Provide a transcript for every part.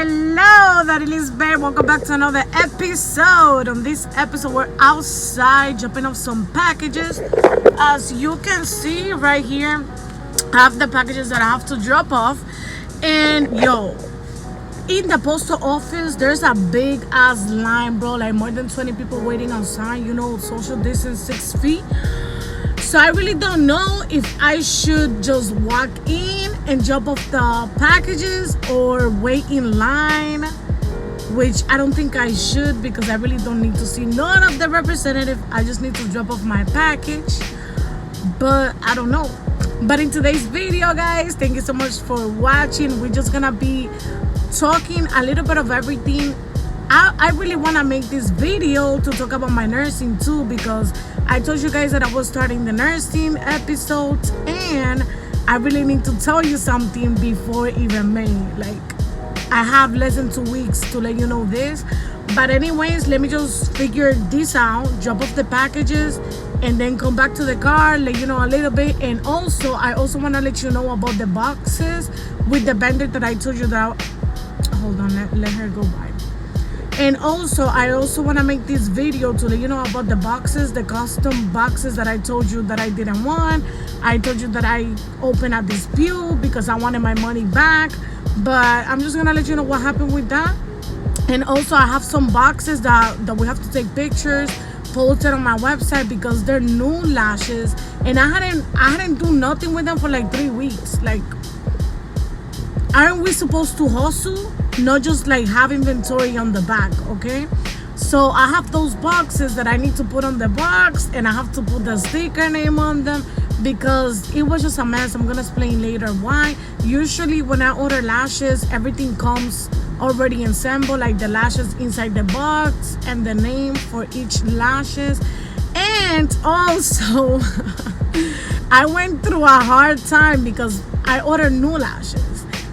Hello, Darilis babe. Welcome back to another episode. On this episode, we're outside dropping off some packages. As you can see right here, I have the packages that I have to drop off. And in the postal office, there's a big ass line, bro. Like more than 20 people waiting outside. Social distance 6 feet. So I really don't know if I should just walk in and drop off the packages or wait in line, which I don't think I should because I really don't need to see none of the representative. I just need to drop off my package, but I don't know. But in today's video, guys, thank you so much for watching. We're just gonna be talking a little bit of everything. I really want to make this video to talk about my nursing too, because I told you guys that I was starting the nursing episodes, and I really need to tell you something before even May. Like, I have less than 2 weeks to let you know this. But anyways, let me just figure this out, drop off the packages, and then come back to the car, let you know a little bit. And also, I also want to let you know about the boxes with the vendor that I told you that. Hold on, let her go by. And also, I also want to make this video to let you know about the boxes, the custom boxes that I told you that I didn't want. I told you that I opened a dispute because I wanted my money back. But I'm just going to let you know what happened with that. And also, I have some boxes that we have to take pictures, post it on my website because they're new lashes. And I hadn't do nothing with them for like 3 weeks. Like, aren't we supposed to hustle? Not just like have inventory on the back, okay? So I have those boxes that I need to put on the box, and I have to put the sticker name on them because it was just a mess. I'm gonna explain later why. Usually when I order lashes, everything comes already assembled, like the lashes inside the box and the name for each lashes. And also I went through a hard time because I ordered new lashes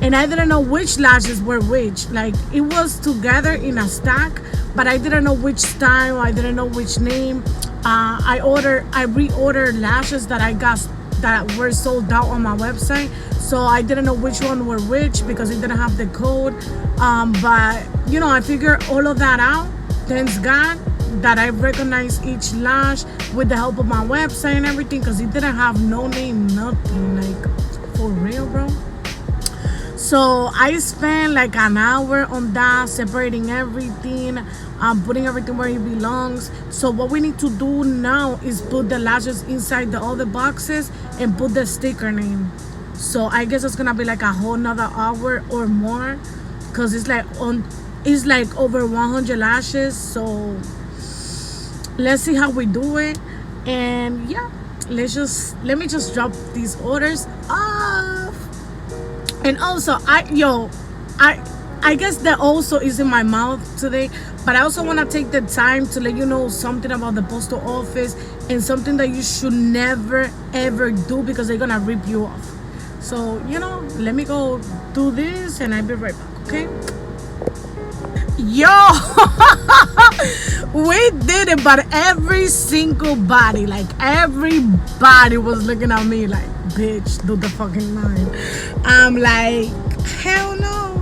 and I didn't know which lashes were which. Like, it was together in a stack, but I didn't know which style. I didn't know which name. I reordered lashes that were sold out on my website, so I didn't know which one were which because it didn't have the code. But I figured all of that out. Thanks God that I recognized each lash with the help of my website and everything, because it didn't have no name, nothing. Like, for real, bro. So I spent like an hour on that, separating everything, putting everything where it belongs. So what we need to do now is put the lashes inside the other boxes and put the sticker name. So I guess it's gonna be like a whole nother hour or more, because it's like over 100 lashes. So let's see how we do it. And yeah, let me just drop these orders off. And also, I guess that also is in my mouth today, but I also want to take the time to let you know something about the postal office and something that you should never ever do because they're gonna rip you off. So let me go do this and I'll be right back, okay? We did it, but every single body, like everybody was looking at me like, bitch, do the fucking line. I'm like, hell no,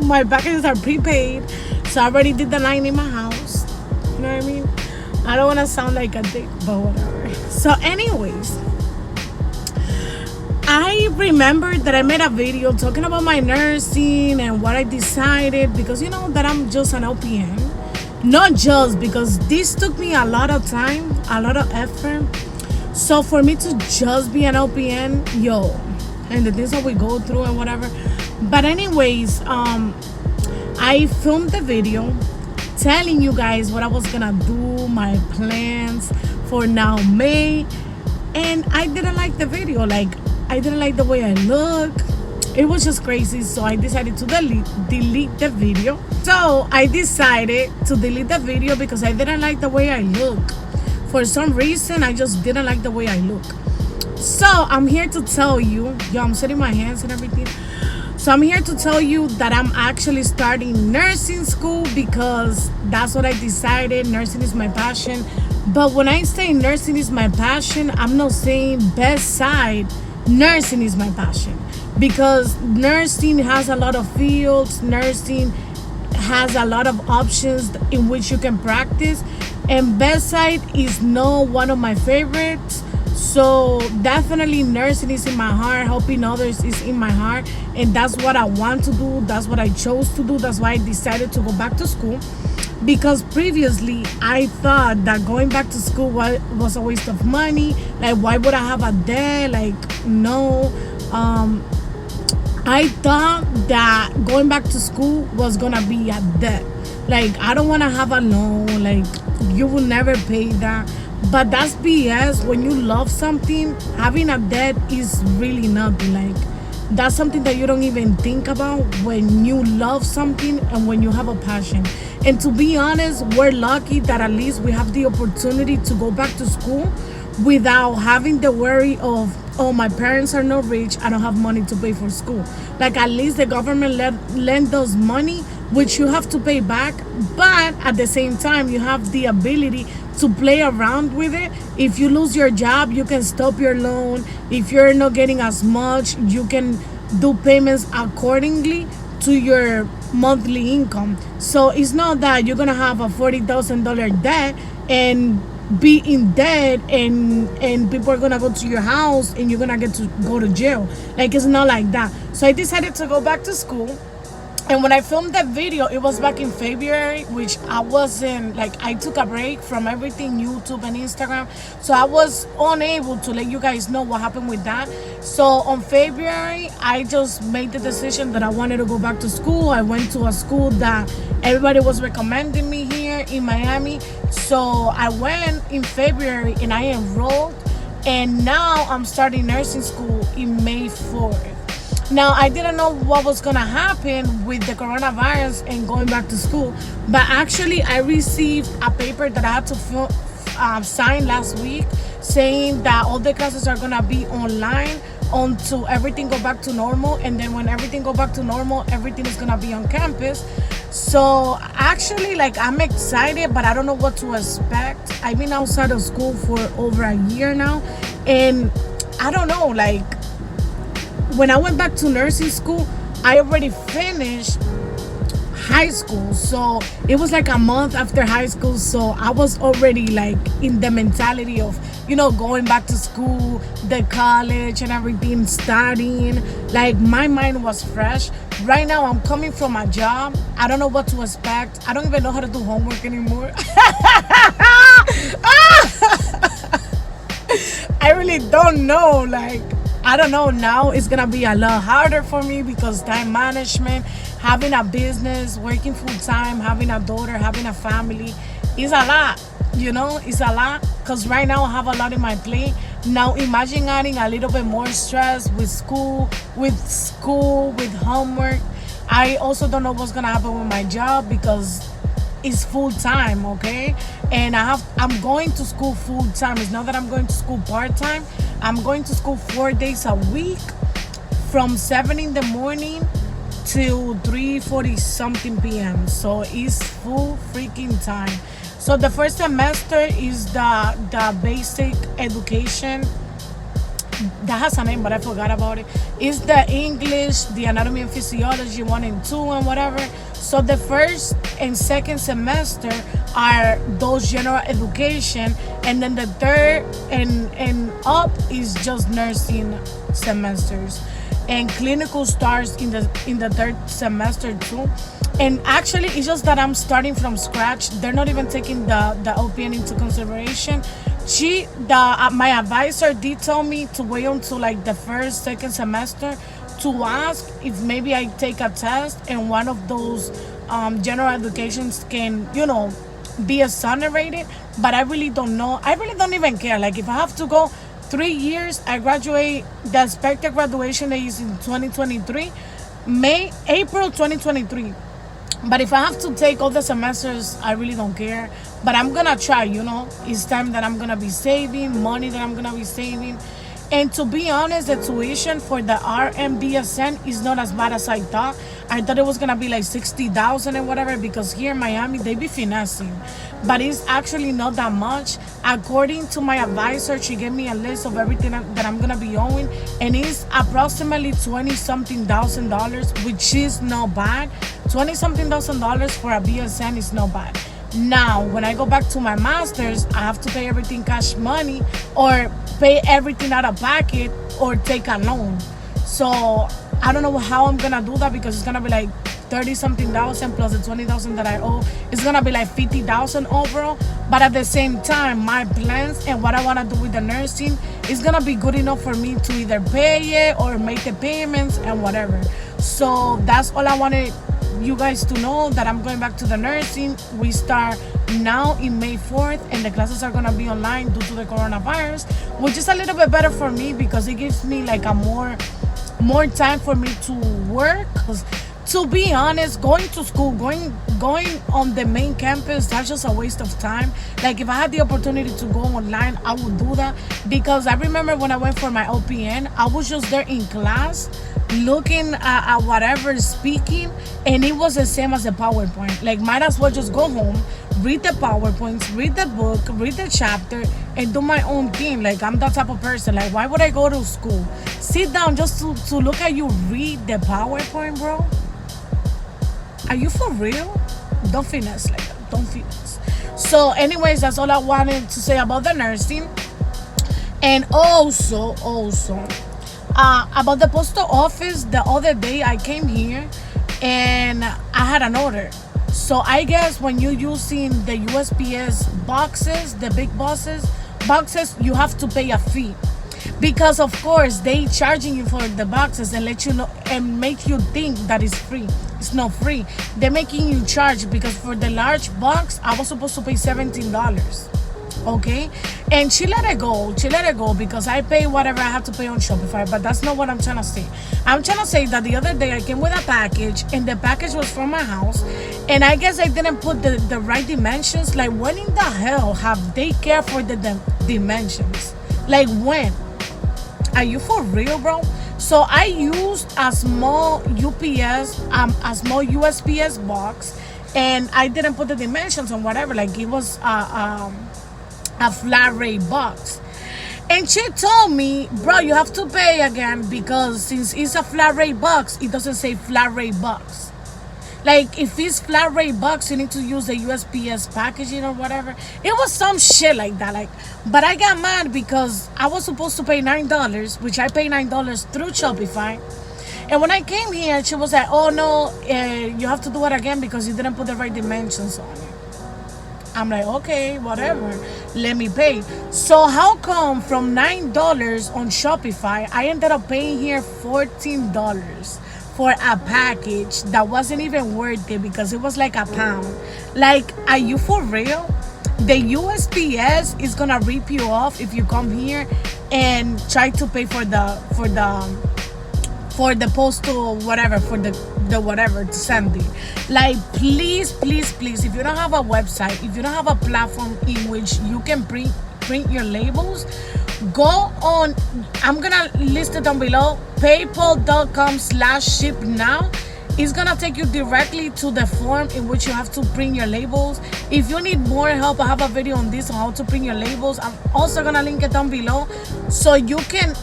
my packages are prepaid, so I already did the line in my house. You know what I mean? I don't want to sound like a dick, but whatever. So anyways, I remembered that I made a video talking about my nursing and what I decided, because that I'm just an LPN. Not just because this took me a lot of time, a lot of effort. So for me to just be an LPN, and the things that we go through and whatever. But anyways, I filmed the video telling you guys what I was gonna do, my plans for now May, and I didn't like the video. Like, I didn't like the way I look. It was just crazy, so I decided to delete the video. So I decided to delete the video because I didn't like the way I look. For some reason, I just didn't like the way I look. So I'm here to tell you, I'm setting my hands and everything. So I'm here to tell you that I'm actually starting nursing school because that's what I decided. Nursing is my passion. But when I say nursing is my passion, I'm not saying best side nursing is my passion, because nursing has a lot of fields. Nursing has a lot of options in which you can practice, and bedside is not one of my favorites. So definitely nursing is in my heart, helping others is in my heart, and that's what I want to do. That's what I chose to do. That's why I decided to go back to school, because previously I thought that going back to school was a waste of money. Like, why would I have a debt? Like, no. I thought that going back to school was gonna be a debt. Like, I don't want to have a loan. Like, you will never pay that. But that's BS. When you love something, having a debt is really nothing. Like, that's something that you don't even think about when you love something and when you have a passion. And to be honest, we're lucky that at least we have the opportunity to go back to school without having the worry of, oh, my parents are not rich, I don't have money to pay for school. Like, at least the government lend us money, which you have to pay back, but at the same time you have the ability to play around with it. If you lose your job, you can stop your loan. If you're not getting as much, you can do payments accordingly to your monthly income. So it's not that you're gonna have a $40,000 debt and be in debt, and people are gonna go to your house and you're gonna get to go to jail. Like, it's not like that. So I decided to go back to school. And when I filmed that video, it was back in February, which I wasn't, like, I took a break from everything, YouTube and Instagram. So I was unable to let you guys know what happened with that. So on February, I just made the decision that I wanted to go back to school. I went to a school that everybody was recommending me here in Miami. So I went in February and I enrolled. And now I'm starting nursing school in May 4th. Now, I didn't know what was going to happen with the coronavirus and going back to school, but actually I received a paper that I had to sign last week saying that all the classes are going to be online until everything go back to normal, and then when everything go back to normal, everything is going to be on campus. So actually, like, I'm excited, but I don't know what to expect. I've been outside of school for over a year now, and I don't know, like, when I went back to nursing school, I already finished high school. So it was like a month after high school. So I was already like in the mentality of, you know, going back to school, the college and everything, studying. Like, my mind was fresh. Right now, I'm coming from a job. I don't know what to expect. I don't even know how to do homework anymore. I really don't know. Like, I don't know, now it's gonna be a lot harder for me because time management, having a business, working full time, having a daughter, having a family is a lot, you know, it's a lot, because right now I have a lot in my plate. Now imagine adding a little bit more stress with school, with homework. I also don't know what's gonna happen with my job because it's full time, okay? And I'm going to school full time. It's not that I'm going to school part time. I'm going to school 4 days a week from 7 in the morning till 3:40 something p.m. So it's full freaking time. So the first semester is the basic education. That has a name, but I forgot about it. It's the English, the anatomy and physiology 1 and 2 and whatever. So the first and second semester are those general education, and then the third and up is just nursing semesters, and clinical starts in the third semester too. And actually, it's just that I'm starting from scratch. They're not even taking the OPN into consideration. My advisor did tell me to wait until like the first, second semester to ask if maybe I take a test and one of those general educations can, you know, be exonerated. But I really don't know. I really don't even care. Like, if I have to go 3 years, I graduate, the expected graduation date is in 2023, April 2023. But if I have to take all the semesters, I really don't care. But I'm gonna try, you know. It's time that I'm gonna be saving, money that I'm gonna be saving. And to be honest, the tuition for the RMBSN is not as bad as I thought. I thought it was gonna be like 60,000 and whatever, because here in Miami they be finessing, but it's actually not that much. According to my advisor, she gave me a list of everything that I'm gonna be owing, and it's approximately $20-something thousand, which is not bad. $20-something thousand for a BSN is not bad. Now, when I go back to my master's, I have to pay everything cash money, or pay everything out of pocket, or take a loan. So I don't know how I'm gonna do that, because it's gonna be like 30-something thousand plus the 20,000 that I owe. It's gonna be like 50,000 overall. But at the same time, my plans and what I wanna do with the nursing is gonna be good enough for me to either pay it or make the payments and whatever. So that's all I wanted you guys to know, that I'm going back to the nursing. We start now in May 4th, and the classes are gonna be online due to the coronavirus, which is a little bit better for me, because it gives me like a more time for me to work. Because to be honest, going to school, going on the main campus, that's just a waste of time. Like, if I had the opportunity to go online, I would do that, because I remember when I went for my OPN, I was just there in class looking at whatever, speaking, and it was the same as a PowerPoint. Like, might as well just go home, read the PowerPoints, read the book, read the chapter, and do my own thing. Like, I'm that type of person. Like, why would I go to school, sit down just to look at you read the PowerPoint, bro? Are you for real? Don't finesse like that. Don't finesse. So anyways, that's all I wanted to say about the nursing. And also about the postal office, the other day I came here and I had an order. So I guess when you're using the USPS boxes, the big boxes, you have to pay a fee, because of course they charging you for the boxes and let you know and make you think that it's free. It's not free. They're making you charge, because for the large box I was supposed to pay $17. Okay, and she let it go because I pay whatever I have to pay on Shopify. But that's not what I'm trying to say. I'm trying to say that the other day I came with a package, and the package was from my house, and I guess I didn't put the right dimensions. Like, when in the hell have they care for the dimensions? Like, when? Are you for real, bro? So I used a small USPS box, and I didn't put the dimensions on whatever. Like, it was a flat rate box, and she told me, bro, you have to pay again, because since it's a flat rate box, it doesn't say flat rate box. Like, if it's flat rate box, you need to use the USPS packaging or whatever. It was some shit like that. Like, but I got mad because I was supposed to pay $9, which I pay $9 through Shopify. And when I came here, she was like, oh no, you have to do it again because you didn't put the right dimensions on it. I'm like, okay, whatever, let me pay. So how come from $9 on Shopify, I ended up paying here $14 for a package that wasn't even worth it, because it was like a pound? Like, are you for real? The USPS is gonna rip you off if you come here and try to pay for the postal whatever, for the whatever to send it. Like, please, if you don't have a website, if you don't have a platform in which you can print your labels, go on, I'm gonna list it down below, paypal.com/shipnow. It's gonna take you directly to the form in which you have to print your labels. If you need more help, I have a video on this, on how to print your labels. I'm also gonna link it down below, so you can,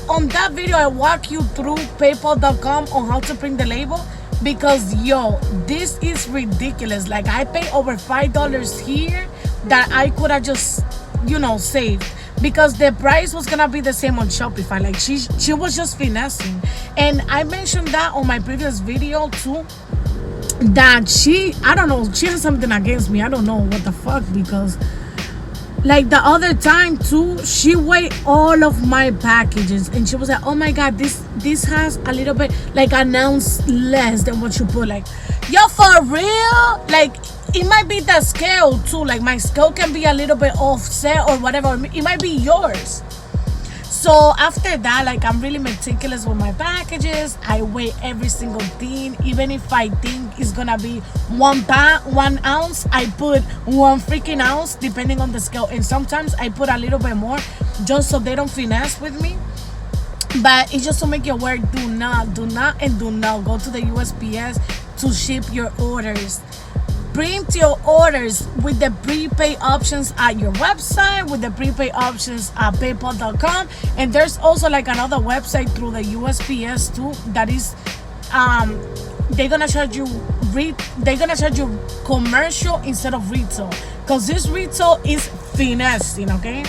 on that video I walk you through paypal.com on how to print the label, because yo, this is ridiculous. Like, I pay over $5 here that I could have just, saved, because the price was gonna be the same on Shopify. Like, she was just finessing. And I mentioned that on my previous video too, that I don't know, she has something against me. I don't know what the fuck, because like the other time too, she weighed all of my packages and she was like, oh my god, this has a little bit, like, an ounce less than what you put. Like, yo, for real? Like, it might be the scale too. Like, my scale can be a little bit offset or whatever. It might be yours. So after that, like, I'm really meticulous with my packages. I weigh every single thing. Even if I think it's gonna be 1 ounce, I put 1 freaking ounce, depending on the scale. And sometimes I put a little bit more, just so they don't finesse with me. But it's just to make you aware, do not, and do not go to the USPS to ship your orders. Print your orders with the prepaid options at your website, with the prepaid options at paypal.com. And there's also like another website through the USPS too that is they're gonna charge you commercial instead of retail, because this retail is finessing, okay?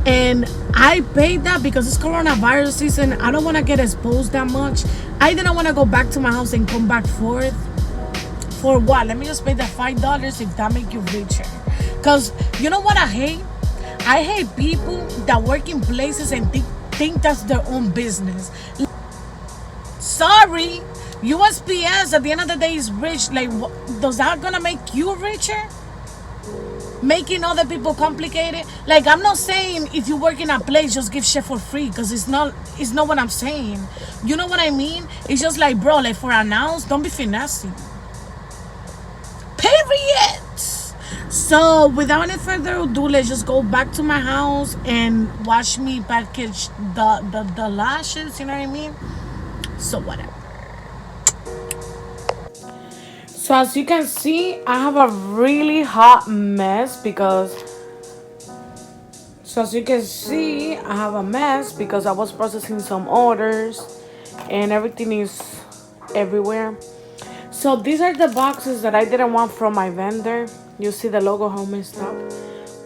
And I paid that because it's coronavirus season. I don't want to get exposed that much. I didn't want to go back to my house and come back forth. For what? Let me just pay the $5 if that make you richer. Because you know what I hate? I hate people that work in places and think that's their own business. Sorry, USPS at the end of the day is rich. Like, does that gonna make you richer? Making other people complicated. Like, I'm not saying if you work in a place just give shit for free, because it's not what I'm saying. You know what I mean? It's just like, bro, like, for an ounce, don't be finessing. Period. So without any further ado, let's just go back to my house and watch me package the lashes, you know what I mean? So whatever. So as you can see, I have a really hot mess because I was processing some orders and everything is everywhere. So these are the boxes that I didn't want from my vendor. You see the logo how messed up.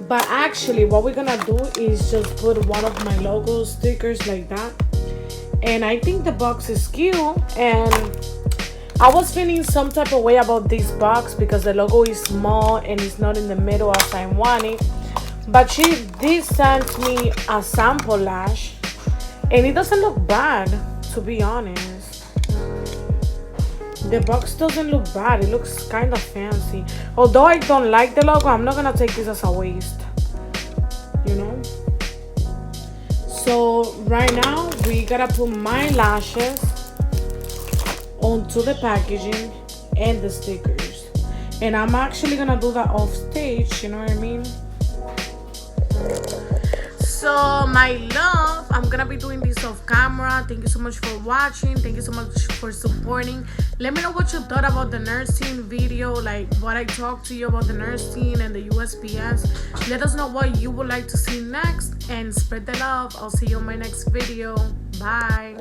But actually what we're gonna do is just put one of my logo stickers like that. And I think the box is cute, and I was feeling some type of way about this box because the logo is small and it's not in the middle as I want it. But she did send me a sample lash, and it doesn't look bad, to be honest. The box doesn't look bad. It looks kind of fancy. Although I don't like the logo, I'm not gonna take this as a waste, you know. So right now we gotta put my lashes onto the packaging and the stickers, and I'm actually gonna do that off stage, you know what I mean? So my love, I'm gonna be doing this off camera. Thank you so much for watching. Thank you so much for supporting. Let me know what you thought about the nursing video, like what I talked to you about the nursing and the USPS. Let us know what you would like to see next, and spread the love. I'll see you on my next video. Bye.